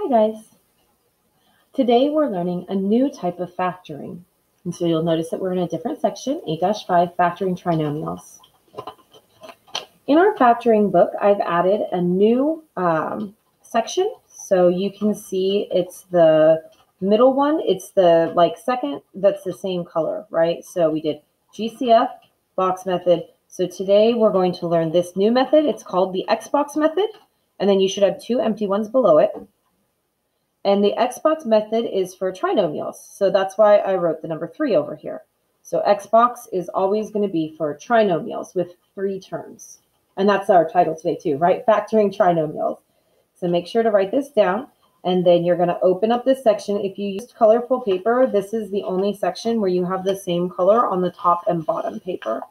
guys. Today we're learning a new type of factoring. And so you'll notice that we're in a different section, 8-5, factoring trinomials. In our factoring book, I've added a new section. So you can see it's the middle one. It's the second that's the same color, right? So we did GCF, box method. So today we're going to learn this new method. It's called the Xbox method. And then you should have two empty ones below it. And the Xbox method is for trinomials. So that's why I wrote the number 3 over here. So Xbox is always going to be for trinomials with 3 terms. And that's our title today too, right? Factoring trinomials. So make sure to write this down. And then you're going to open up this section. If you used colorful paper, this is the only section where you have the same color on the top and bottom paper.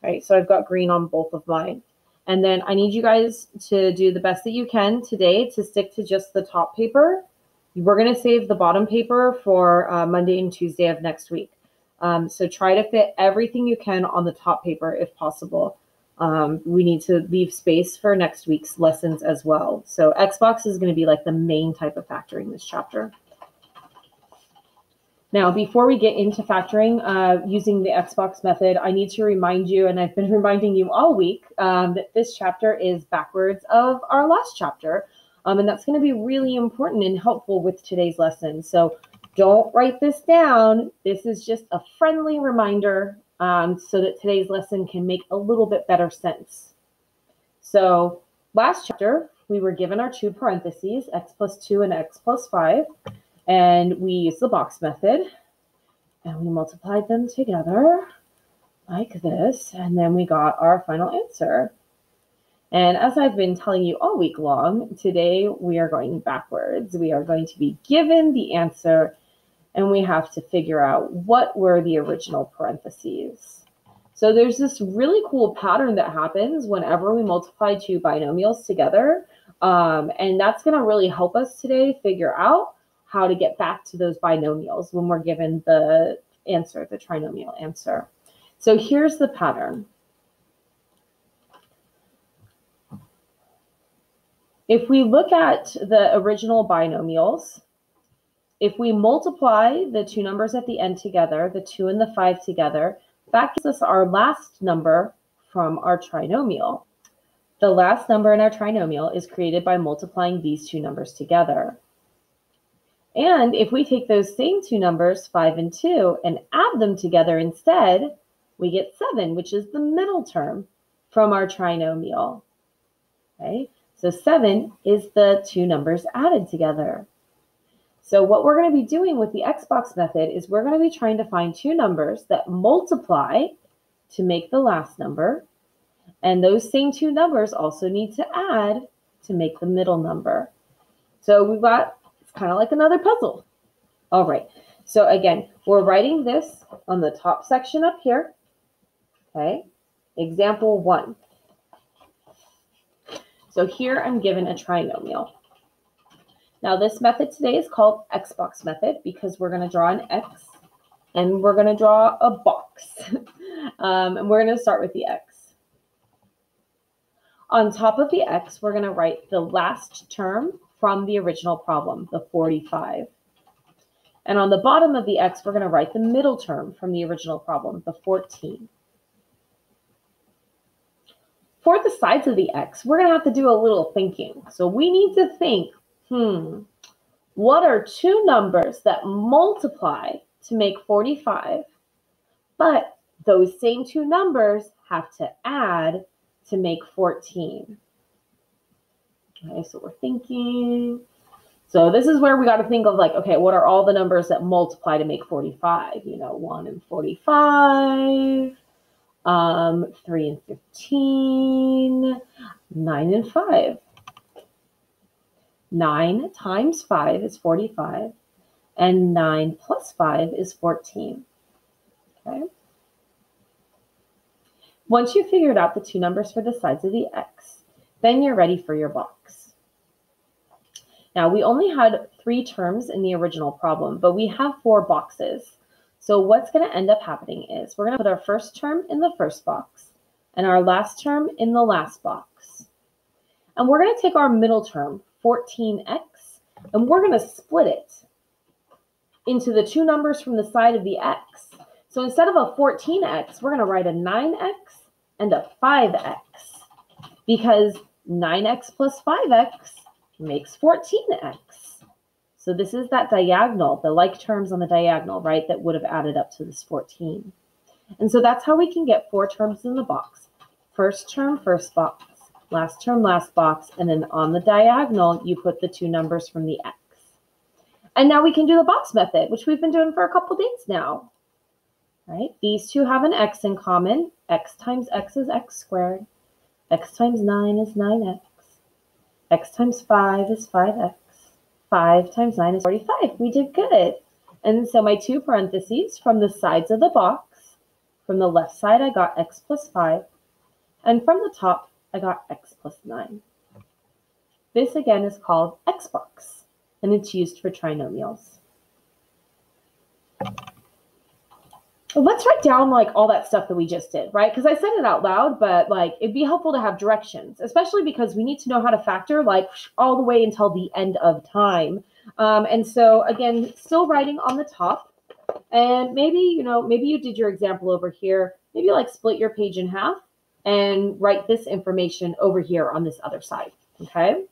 Right? So I've got green on both of mine. And then I need you guys to do the best that you can today to stick to just the top paper. We're going to save the bottom paper for Monday and Tuesday of next week. So try to fit everything you can on the top paper if possible. We need to leave space for next week's lessons as well. So Xbox is going to be like the main type of factoring this chapter. Now, before we get into factoring using the Xbox method, I need to remind you, and I've been reminding you all week, that this chapter is backwards of our last chapter. And that's going to be really important and helpful with today's lesson. So don't write this down. This is just a friendly reminder so that today's lesson can make a little bit better sense. So last chapter, we were given our 2 parentheses, x plus 2 and x plus 5. And we used the box method. And we multiplied them together like this. And then we got our final answer. And as I've been telling you all week long, today we are going backwards. We are going to be given the answer, and we have to figure out what were the original parentheses. So there's this really cool pattern that happens whenever we multiply 2 binomials together. And that's going to really help us today figure out how to get back to those binomials when we're given the answer, the trinomial answer. So here's the pattern. If we look at the original binomials, if we multiply the 2 numbers at the end together, the 2 and the 5 together, that gives us our last number from our trinomial. The last number in our trinomial is created by multiplying these 2 numbers together. And if we take those same 2 numbers, 5 and 2, and add them together instead, we get 7, which is the middle term from our trinomial. Okay? So 7 is the 2 numbers added together. So what we're going to be doing with the Xbox method is we're going to be trying to find 2 numbers that multiply to make the last number. And those same 2 numbers also need to add to make the middle number. So we've got, it's kind of like another puzzle. All right. So again, we're writing this on the top section up here. Okay. Example 1. So here I'm given a trinomial. Now this method today is called Xbox method because we're going to draw an X and we're going to draw a box. And we're going to start with the X. On top of the X, we're going to write the last term from the original problem, the 45. And on the bottom of the X, we're going to write the middle term from the original problem, the 14. For the sides of the X, we're going to have to do a little thinking. So we need to think, what are 2 numbers that multiply to make 45, but those same 2 numbers have to add to make 14? Okay, so we're thinking. So this is where we got to think of okay, what are all the numbers that multiply to make 45? 1 and 45. 3 and 15, 9 and 5. 9 times 5 is 45, and 9 plus 5 is 14. Okay. Once you've figured out the 2 numbers for the sides of the X, then you're ready for your box. Now, we only had 3 terms in the original problem, but we have 4 boxes. So what's going to end up happening is we're going to put our first term in the first box and our last term in the last box. And we're going to take our middle term, 14x, and we're going to split it into the two numbers from the side of the x. So instead of a 14x, we're going to write a 9x and a 5x, because 9x plus 5x makes 14x. So this is that diagonal, the like terms on the diagonal, right, that would have added up to this 14. And so that's how we can get 4 terms in the box. First term, first box. Last term, last box. And then on the diagonal, you put the two numbers from the x. And now we can do the box method, which we've been doing for a couple days now. Right? These two have an x in common. X times x is x squared. X times 9 is 9x. X times 5 is 5x. 5 times 9 is 45. We did good. And so my two parentheses from the sides of the box, from the left side, I got x plus 5. And from the top, I got x plus 9. This again is called Xbox, and it's used for trinomials. Let's write down like all that stuff that we just did, right? Because I said it out loud, but like it'd be helpful to have directions, especially because we need to know how to factor like all the way until the end of time. And so again, still writing on the top, and maybe, maybe you did your example over here, maybe like split your page in half and write this information over here on this other side, okay?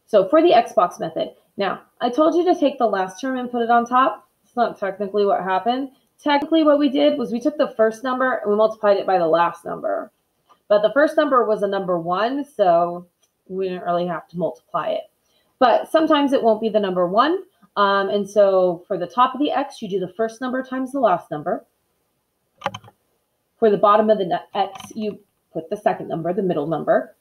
So for the Xbox method, now I told you to take the last term and put it on top. It's not technically what happened. Technically what we did was we took the first number and we multiplied it by the last number. But the first number was a number 1, so we didn't really have to multiply it. But sometimes it won't be the number 1. And so for the top of the x, you do the first number times the last number. For the bottom of the x, you put the second number, the middle number.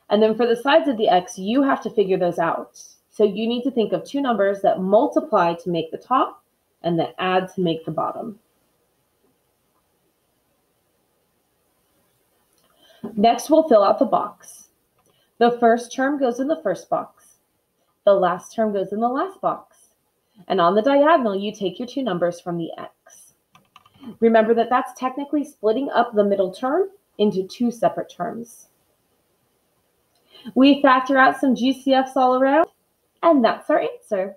And then for the sides of the x, you have to figure those out. So you need to think of two numbers that multiply to make the top and that add to make the bottom. Next, we'll fill out the box. The first term goes in the first box. The last term goes in the last box. And on the diagonal, you take your two numbers from the x. Remember that that's technically splitting up the middle term into two separate terms. We factor out some GCFs all around, and that's our answer.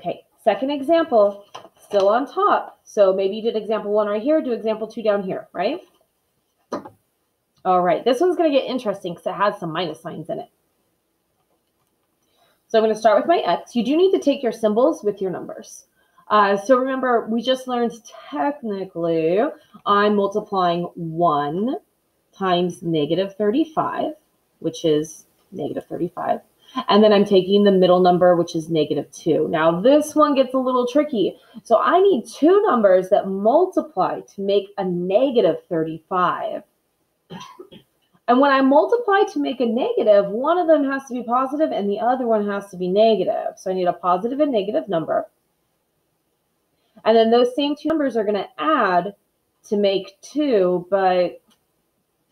Okay, second example, still on top. So maybe you did example 1 right here, do example 2 down here, right? All right, this one's going to get interesting because it has some minus signs in it. So I'm going to start with my x. You do need to take your symbols with your numbers. So remember, we just learned technically I'm multiplying 1 times negative 35, which is negative 35. And then I'm taking the middle number, which is negative 2. Now this one gets a little tricky. So I need two numbers that multiply to make a negative 35. And when I multiply to make a negative, one of them has to be positive and the other one has to be negative. So I need a positive and negative number. And then those same two numbers are going to add to make 2, but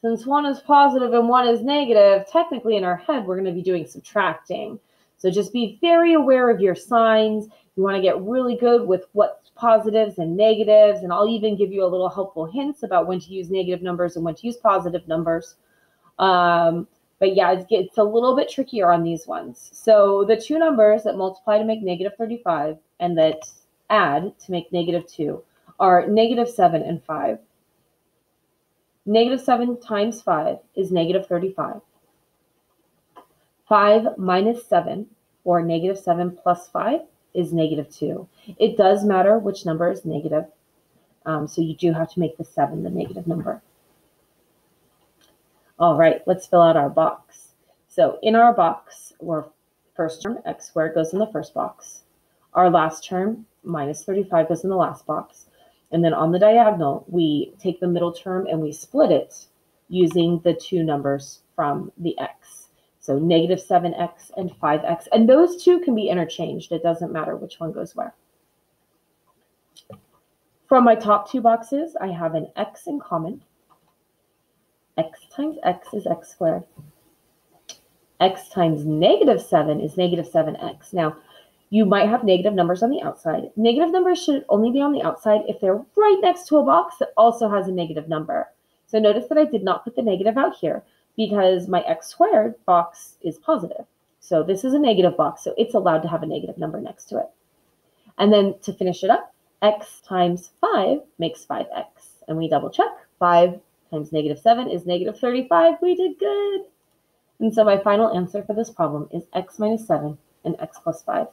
since one is positive and one is negative, technically in our head, we're going to be doing subtracting. So just be very aware of your signs. You want to get really good with what's positives and negatives, and I'll even give you a little helpful hints about when to use negative numbers and when to use positive numbers. But yeah, it's a little bit trickier on these ones. So the two numbers that multiply to make negative 35 and that add to make negative 2 are negative 7 and 5. Negative 7 times 5 is negative 35. 5 minus 7, or negative 7 plus 5, is negative 2. It does matter which number is negative, so you do have to make the 7 the negative number. All right, let's fill out our box. So in our box, our first term, x squared, goes in the first box. Our last term, minus 35, goes in the last box. And then on the diagonal, we take the middle term and we split it using the two numbers from the x. So negative 7x and 5x. And those two can be interchanged. It doesn't matter which one goes where. From my top two boxes, I have an x in common. X times x is x squared. X times negative 7 is negative 7x. Now, you might have negative numbers on the outside. Negative numbers should only be on the outside if they're right next to a box that also has a negative number. So notice that I did not put the negative out here because my x squared box is positive. So this is a negative box, so it's allowed to have a negative number next to it. And then to finish it up, x times 5 makes 5x. And we double check. 5 times negative 7 is negative 35. We did good. And so my final answer for this problem is x minus 7 and x plus 5.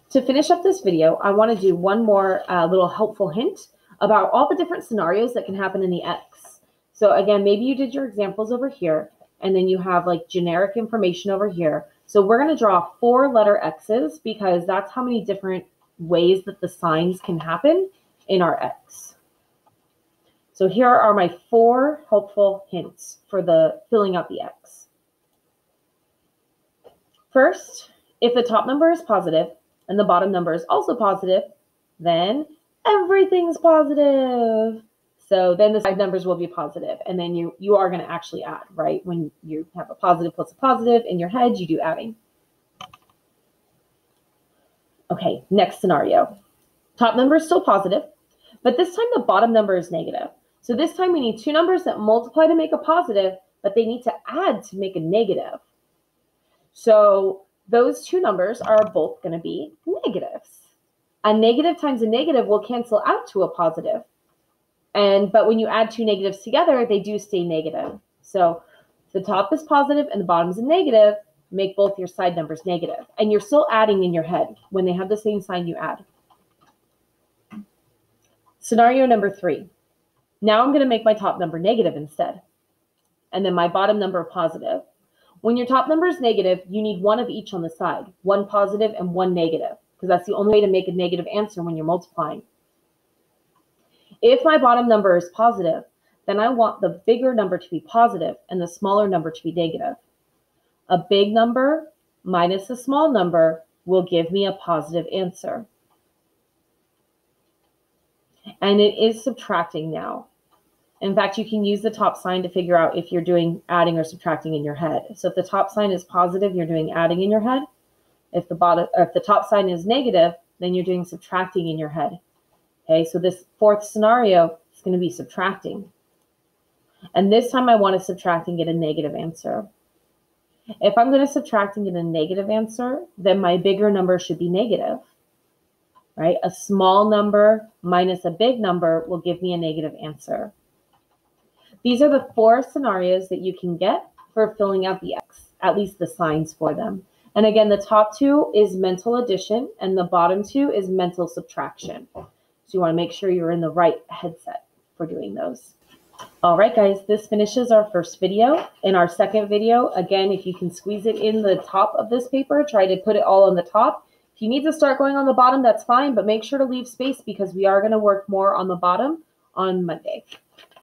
To finish up this video, I want to do one more little helpful hint about all the different scenarios that can happen in the x. So again, maybe you did your examples over here, and then you have like generic information over here. So we're going to draw 4 letter x's because that's how many different ways that the signs can happen in our x. So here are my 4 helpful hints for the filling out the x. First, if the top number is positive and the bottom number is also positive, then everything's positive. So then the side numbers will be positive, and then you are going to actually add, right? When you have a positive plus a positive in your head, you do adding. Okay, next scenario. Top number is still positive, but this time the bottom number is negative. So this time we need 2 numbers that multiply to make a positive, but they need to add to make a negative. So those 2 numbers are both going to be negatives. A negative times a negative will cancel out to a positive. But when you add 2 negatives together, they do stay negative. So the top is positive and the bottom is a negative, make both your side numbers negative. And you're still adding in your head. When they have the same sign, you add. Scenario number 3. Now I'm going to make my top number negative instead, and then my bottom number positive. When your top number is negative, you need 1 of each on the side, 1 positive and 1 negative, because that's the only way to make a negative answer when you're multiplying. If my bottom number is positive, then I want the bigger number to be positive and the smaller number to be negative. A big number minus a small number will give me a positive answer. And it is subtracting now. In fact, you can use the top sign to figure out if you're doing adding or subtracting in your head. So if the top sign is positive, you're doing adding in your head. If the top sign is negative, then you're doing subtracting in your head. Okay, so this 4th scenario is going to be subtracting. And this time I want to subtract and get a negative answer. If I'm going to subtract and get a negative answer, then my bigger number should be negative. Right? A small number minus a big number will give me a negative answer. These are the 4 scenarios that you can get for filling out the x, at least the signs for them. And again, the top 2 is mental addition and the bottom 2 is mental subtraction. So you want to make sure you're in the right headset for doing those. All right, guys, this finishes our first video. In our second video, again, if you can squeeze it in the top of this paper, try to put it all on the top. If you need to start going on the bottom, that's fine, but make sure to leave space because we are going to work more on the bottom on Monday.